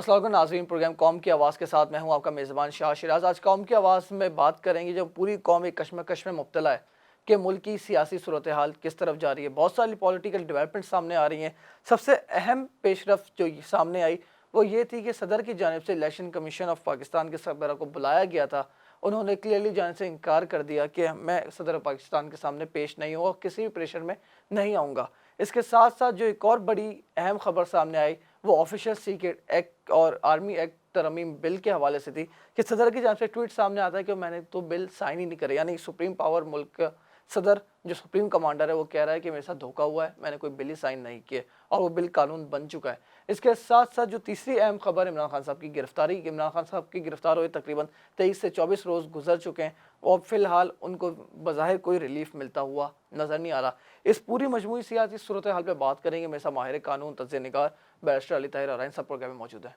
अस्सलाम वालेकुम नाज़रीन, प्रोग्राम कौम की आवाज़ के साथ मैं हूं आपका मेज़बान शाह शिराज। आज कौम की आवाज़ में बात करेंगे जब पूरी कौम एक कश्मकश में मुब्तला है कि मुल्क की सियासी सूरत हाल किस तरफ जा रही है। बहुत सारी पॉलिटिकल डेवलपमेंट सामने आ रही हैं। सबसे अहम पेशरफ जो सामने आई वो ये थी कि सदर की जानिब से इलेक्शन कमीशन ऑफ पाकिस्तान के सरबराह को बुलाया गया था। उन्होंने क्लियरली जाने से इनकार कर दिया कि मैं सदर पाकिस्तान के सामने पेश नहीं हूँ और किसी भी प्रेशर में नहीं आऊँगा। इसके साथ साथ जो एक और बड़ी अहम खबर सामने आई वो ऑफिशियल सीक्रेट एक्ट और आर्मी एक्ट तरमीम बिल के हवाले से थी कि सदर की जानिब से ट्वीट सामने आता है कि मैंने तो बिल साइन ही नहीं करे। यानी सुप्रीम पावर मुल्क का सदर जो सुप्रीम कमांडर है वो कह रहा है कि मेरे साथ धोखा हुआ है, मैंने कोई बिल ही साइन नहीं किए और वो बिल कानून बन चुका है। इसके साथ साथ जो तीसरी अहम खबर इमरान खान साहब की गिरफ्तारी, इमरान खान साहब की गिरफ्तार हुए तकरीबन 23 से 24 रोज़ गुजर चुके हैं और फिलहाल उनको बज़ाहिर कोई रिलीफ मिलता हुआ नज़र नहीं आ रहा। इस पूरी मजमूई सियासी सूरत हाल पर बात करेंगे। मेरे साथ माहिर कानून तज्ज़िया निगार बैरिस्टर अली ताहिर आरइन साहब प्रोग्राम में मौजूद है।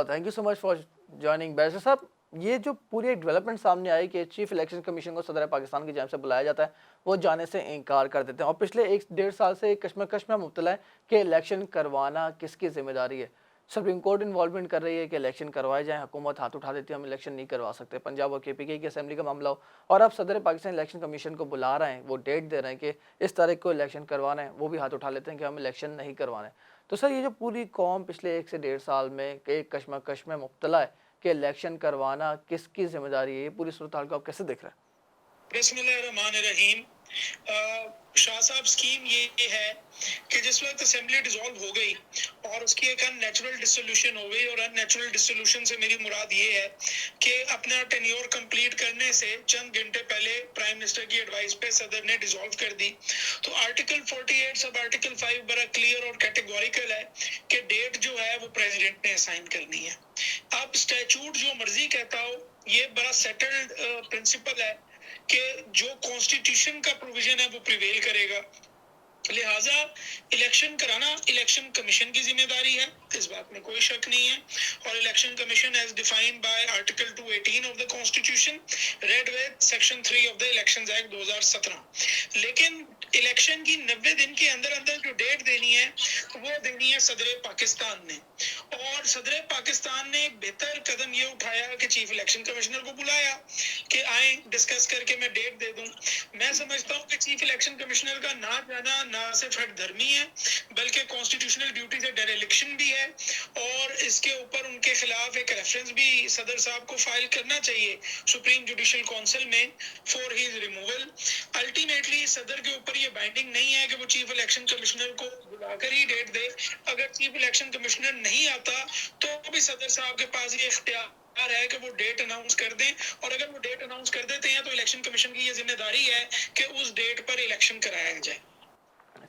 Thank you so much for joining. Barrister साहब, ये जो पूरी एक डेवलपमेंट सामने आई कि चीफ इलेक्शन कमीशन को सदर पाकिस्तान की जानिब से बुलाया जाता है, वो जाने से इनकार कर देते हैं और पिछले 1-1.5 साल से कश्मकश में मुब्तला है कि इलेक्शन करवाना किसकी जिम्मेदारी है। सुप्रीम कोर्ट इन्वॉल्वमेंट कर रही है कि इलेक्शन करवाए जाएँ, हुकूमत हाथ उठा देती है, हम इलेक्शन नहीं करवा सकते। पंजाब और KPK की असेंबली का मामला हो और अब सदर पाकिस्तान इलेक्शन कमीशन को बुला रहे हैं, वो डेट दे रहे हैं कि इस तारीख को इलेक्शन करवाना है, वो भी हाथ उठा लेते हैं कि हम इलेक्शन नहीं करवाना है। तो सर, ये जो पूरी कौम पिछले 1 से 1.5 साल में एक कश्मकश में मुब्तला है कि इलेक्शन करवाना किसकी जिम्मेदारी है, ये पूरी सूरत हाल को आप कैसे देख रहे हैं? बिस्मिल्लाहिर्रहमानिर्रहीम। शाह साहब, स्कीम ये है कि जिस वक्त असेंबली डिसॉल्व हो गई और उसकी एक अननेचुरल डिसोल्यूशन हो गई, और अननेचुरल डिसोल्यूशन से मेरी मुराद ये है कि अपना टेन्योर कंप्लीट करने से चंद घंटे पहले प्राइम मिनिस्टर की एडवाइस पे सदर ने डिसॉल्व कर दी। तो आर्टिकल 48 सब आर्टिकल 5 बड़ा क्लियर और कैटेगोरिकल है कि डेट जो है वो प्रेसिडेंट ने असाइन करनी है। अब स्टैट्यूट जो मर्जी कहता हो, ये बड़ा सेटल्ड प्रिंसिपल है कि जो कॉन्स्टिट्यूशन का प्रोविजन है वो प्रिवेल करेगा। लिहाजा इलेक्शन कराना इलेक्शन कमीशन की जिम्मेदारी है, इस बात में कोई शक नहीं है। और election commission as defined by article 218 of the constitution, read with section 3 of the elections act 2017। लेकिन इलेक्शन की 90 दिन के अंदर अंदर जो डेट देनी है वो देनी है सदर पाकिस्तान ने। और सदर पाकिस्तान ने एक बेहतर कदम ये उठाया कि चीफ इलेक्शन कमिश्नर को बुलाया कि आए डिस्कस करके मैं डेट दे दूं। मैं समझता हूं कि चीफ इलेक्शन कमिश्नर का ना जाना ना सिर्फ हठधर्मी है बल्कि कॉन्स्टिट्यूशनल ड्यूटी से डेरेलिक्शन भी है, और इसके ऊपर उनके खिलाफ एक रेफरेंस भी सदर साहब को फाइल करना चाहिए सुप्रीम जुडिशल काउंसिल में फॉर हिज रिमूवल। अल्टीमेटली सदर के ऊपर ये बाइंडिंग नहीं है कि वो चीफ इलेक्शन कमिश्नर को बुलाकर ही डेट दे। अगर चीफ इलेक्शन कमिश्नर नहीं आता तो भी सदर साहब के पास ये इख्तियार है कि वो डेट अनाउंस कर दें, और अगर वो डेट अनाउंस कर देते हैं तो इलेक्शन कमीशन की ये जिम्मेदारी है कि उस डेट पर इलेक्शन कराया जाए।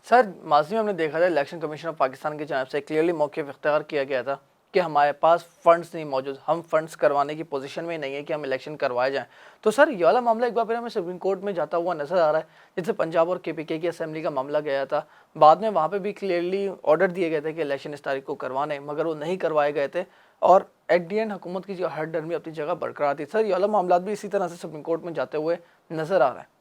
सर, माज़ी में हमने देखा था इलेक्शन कमीशन ऑफ पाकिस्तान की जानिब से क्लियरली मौक़िफ़ इख्तियार किया गया था कि हमारे पास फ़ंड्स नहीं मौजूद, हम फ़ंड्स करवाने की पोजीशन में नहीं है कि हम इलेक्शन करवाए जाएँ। तो सर, ये वाला मामला एक बार फिर हमें सुप्रीम कोर्ट में जाता हुआ नज़र आ रहा है, जैसे पंजाब और KPK की असेंबली का मामला गया था। बाद में वहाँ पे भी क्लियरली ऑर्डर दिए गए थे कि इलेक्शन इस तारीख को करवाने, मगर वो नहीं करवाए गए थे और एट द एंड हुकूमत की जो हठधर्मी अपनी जगह बरकरार थी। सर, ये वाला मामला भी इसी तरह से सुप्रीम कोर्ट में जाते हुए नज़र आ रहा है।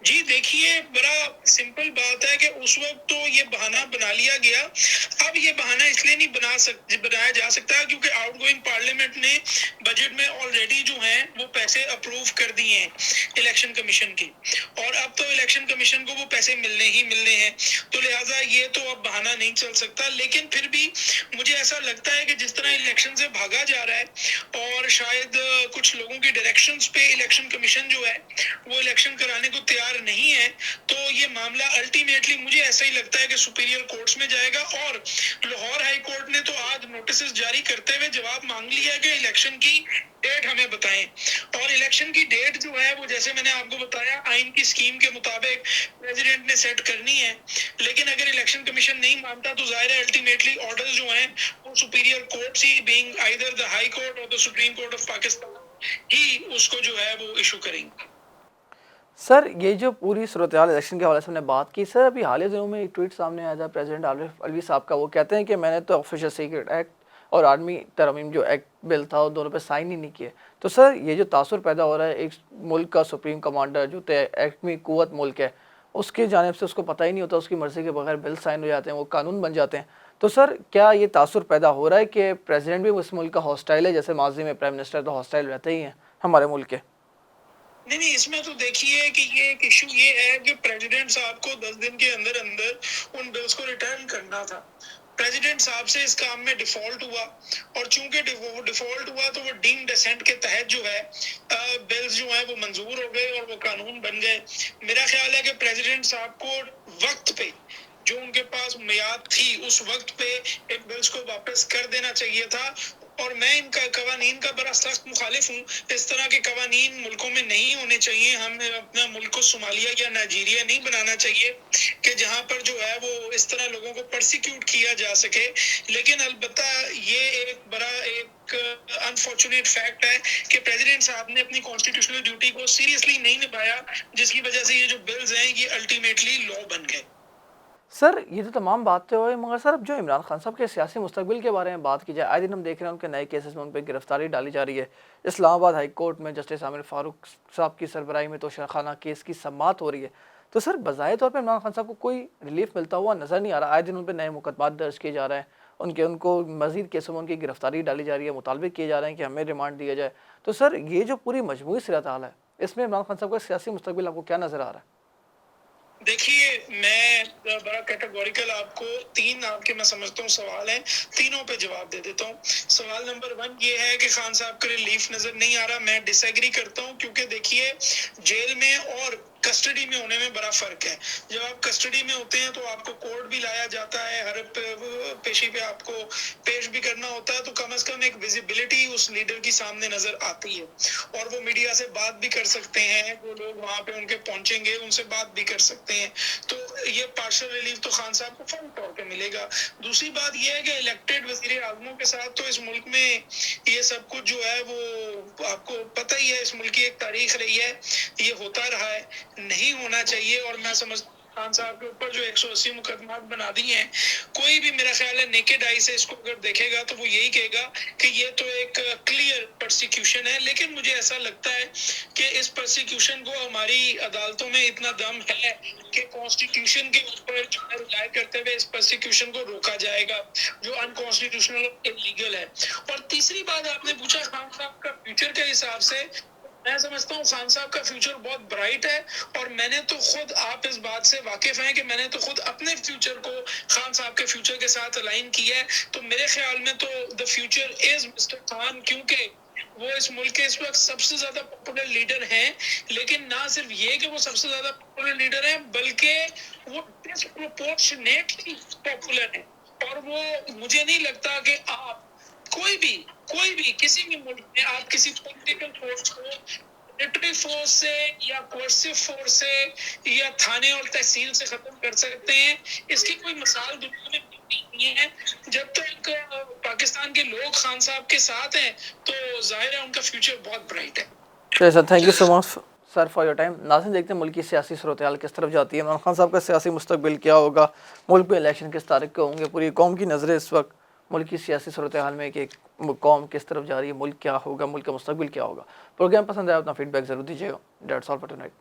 जी देखिए, बड़ा सिंपल बात है कि उस वक्त तो ये बहाना बना लिया गया। अब ये बहाना इसलिए नहीं बनाया जा सकता क्योंकि आउटगोइंग पार्लियामेंट ने बजट में ऑलरेडी जो है वो पैसे अप्रूव कर दिए हैं इलेक्शन कमीशन की, और अब तो इलेक्शन कमीशन को वो पैसे मिलने ही मिलने हैं। तो लिहाजा ये तो अब बहाना नहीं चल सकता। लेकिन फिर भी मुझे ऐसा लगता है कि जिस तरह इलेक्शन से भागा जा रहा है और शायद कुछ लोगों की डायरेक्शंस पे इलेक्शन कमीशन जो है वो इलेक्शन कराने को तैयार नहीं है, तो ये मामला अल्टीमेटली मुझे ऐसा ही लगता है कि सुपीरियर कोर्ट्स में जाएगा। और लाहौर हाई कोर्ट ने तो आज नोटिस जारी करते हुए जवाब मांग लिया कि इलेक्शन की डेट हमें बताएं। और इलेक्शन की डेट जो है वो जैसे मैंने आपको बताया आइन की स्कीम के मुताबिक प्रेसिडेंट ने सेट करनी है। लेकिन अगर इलेक्शन कमीशन नहीं मानता तो जाहिर है अल्टीमेटली ऑर्डर्स जो हैं वो सुपीरियर कोर्ट्स ही, being either the high court और the supreme court of Pakistan, ही उसको जो है वो इशू करेंगे। सर, ये जो पूरी सूरत हाल इलेक्शन के हवाले से हमने बात की, सर अभी हाल ही दिनों में एक ट्वीट सामने आया था प्रेसिडेंट आरिफ अलवी साहब का। वो कहते हैं कि मैंने तो ऑफिशियल सीक्रेट एक्ट और आर्मी तरमीम जो एक्ट बिल था वो दोनों पे साइन ही नहीं किए। तो सर, ये जो तासुर पैदा हो रहा है, एक मुल्क का सुप्रीम कमांडर जो एटमी क़ुव्वत मुल्क है, उसकी जानिब से उसको पता ही नहीं होता, उसकी मर्ज़ी के बगैर बिल साइन हो जाते हैं, वो कानून बन जाते हैं। तो सर क्या ये तासुर पैदा हो रहा है कि प्रेसिडेंट भी उस मुल्क का हॉस्टाइल है, जैसे माजी में प्राइम मिनिस्टर तो हॉस्टाइल रहते ही हैं हमारे मुल्क के? नहीं नहीं, इसमें तो देखिए कि ये एक इशू ये है कि प्रेसिडेंट साहब को 10 दिन के अंदर अंदर उन बिल्स को रिटर्न करना था। प्रेसिडेंट साहब से इस काम में डिफॉल्ट हुआ, और चूंकि डिफॉल्ट हुआ तो वो डीम डेसेंट के तहत जो है बिल्स जो है वो मंजूर हो गए और वो कानून बन गए। मेरा ख्याल है कि प्रेसिडेंट साहब को वक्त पे जो उनके पास मियाद थी उस वक्त पे इन बिल्स को वापस कर देना चाहिए था। और मैं इनका कवानीन का बड़ा सख्त मुखालिफ हूँ। इस तरह के कवानीन मुल्कों में नहीं होने चाहिए। हमें अपना मुल्क को सोमालिया या नाइजीरिया नहीं बनाना चाहिए कि जहाँ पर जो है वो इस तरह लोगों को परसिक्यूट किया जा सके। लेकिन अलबत्ता ये एक बड़ा एक अनफॉर्चुनेट फैक्ट है कि प्रेसिडेंट साहब ने अपनी कॉन्स्टिट्यूशनल ड्यूटी को सीरियसली नहीं निभाया, जिसकी वजह से ये जो बिल्स हैं ये अल्टीमेटली लॉ बन गए। सर ये तो तमाम बातें हुई, मगर सर अब जो इमरान खान साहब के सियासी मुस्तकबिल के बारे में बात की जाए, आए दिन हम देख रहे हैं उनके नए केसेस में उन पर गिरफ्तारी डाली जा रही है। इस्लामाबाद हाई कोर्ट में जस्टिस आमिर फारूक साहब की सरबराही में तोशाखाना केस की समाअत हो रही है। तो सर बज़ाहिर तौर पर इमरान खान साहब को कोई रिलीफ मिलता हुआ नज़र नहीं आ रहा। आए दिन उन पर नए मुकदमात दर्ज किए जा रहे हैं, उनको मज़ीद केसों में उनकी गिरफ्तारी डाली जा रही है, मुतालबे किए जा रहे हैं कि हमें रिमांड दिया जाए। तो सर ये जो पूरी मजमूई सूरत हाल है, इसमें इमरान खान साहब का सियासी मुस्तकबिल आपको क्या नज़र आ रहा है? देखिए, मैं बड़ा कैटेगोरिकल आपको तीन आपके मैं समझता हूँ सवाल हैं, तीनों पे जवाब दे देता हूँ। सवाल नंबर 1 ये है कि खान साहब का रिलीफ नजर नहीं आ रहा। मैं डिसएग्री करता हूँ, क्योंकि देखिए जेल में और कस्टडी में होने में बड़ा फर्क है। जब आप कस्टडी में होते हैं तो आपको कोर्ट भी लाया जाता है, हर पेशी पे आपको पेश भी करना होता है, तो कम से कम एक विजिबिलिटी उस लीडर की सामने नजर आती है और वो मीडिया से बात भी कर सकते हैं। जो लोग वहां पे उनके पहुंचेंगे उनसे बात भी कर सकते हैं। तो ये पार्शियल रिलीफ तो खान साहब को फौरी तौर पे मिलेगा। दूसरी बात ये है कि इलेक्टेड वजीर आजमों के साथ तो इस मुल्क में ये सब कुछ जो है वो आपको पता ही है, इस मुल्क की एक तारीख रही है, ये होता रहा है, नहीं होना चाहिए। और मैं समझ खान साहब के ऊपर जो 180 मुकदमात बना दिए हैं, कोई भी मेरा ख्याल है नेकेड आई से इसको अगर देखेगा तो वो यही कहेगा कि ये तो एक क्लियर परसिक्यूशन है। लेकिन मुझे ऐसा लगता है कि इस परसिक्यूशन को हमारी अदालतों में इतना दम है कि कॉन्स्टिट्यूशन के ऊपर जो है रिलाय करते हुए इस परसिक्यूशन को रोका जाएगा जो अनकॉन्स्टिट्यूशनल और इलीगल है। और तीसरी बात आपने पूछा खान साहब का फ्यूचर के हिसाब से, मैं समझता हूँ खान साहब का फ्यूचर बहुत ब्राइट है। और मैंने तो खुद, आप इस बात से वाकिफ हैं कि मैंने तो खुद अपने फ्यूचर को खान साहब के फ्यूचर के साथ अलाइन किया है। तो मेरे ख्याल में तो the future is mister Khan, क्योंकि वो इस मुल्क के इस वक्त सबसे ज्यादा पॉपुलर लीडर हैं। लेकिन ना सिर्फ ये कि वो सबसे ज्यादा पॉपुलर लीडर हैं, बल्कि वो डिस्प्रोपोर्शनेटली पॉपुलर हैं। और वो, मुझे नहीं लगता कि आप कोई भी किसी भी मुल्क में आप किसी पॉलिटिकल फोर्स को मिलिट्री फोर्स से या कोर्सिव फोर्स से या थाने और तहसील से खत्म कर सकते हैं। इसकी कोई मिसाल दुनिया में नहीं है। जब तक पाकिस्तान के लोग खान साहब के साथ हैं तो जाहिर है उनका फ्यूचर बहुत ब्राइट है। चलिए sir, thank you so much sir for your time. नाज़रीन, देखते हैं मुल्क की सियासी सूरत हाल किस तरफ जाती है, इमरान खान साहब का सियासी मुस्तकबिल क्या होगा, मुल्क में इलेक्शन किस तारीख को होंगे, पूरी कौम की नज़रें इस वक्त मुल्क की सियासी सूरत हाल में कि कौम किस तरफ जा रही है, मुल्क क्या होगा, मुल्क का मुस्तकबिल क्या होगा। प्रोग्राम पसंद आया अपना फीडबैक ज़रूर दीजिएगा। That's all for tonight.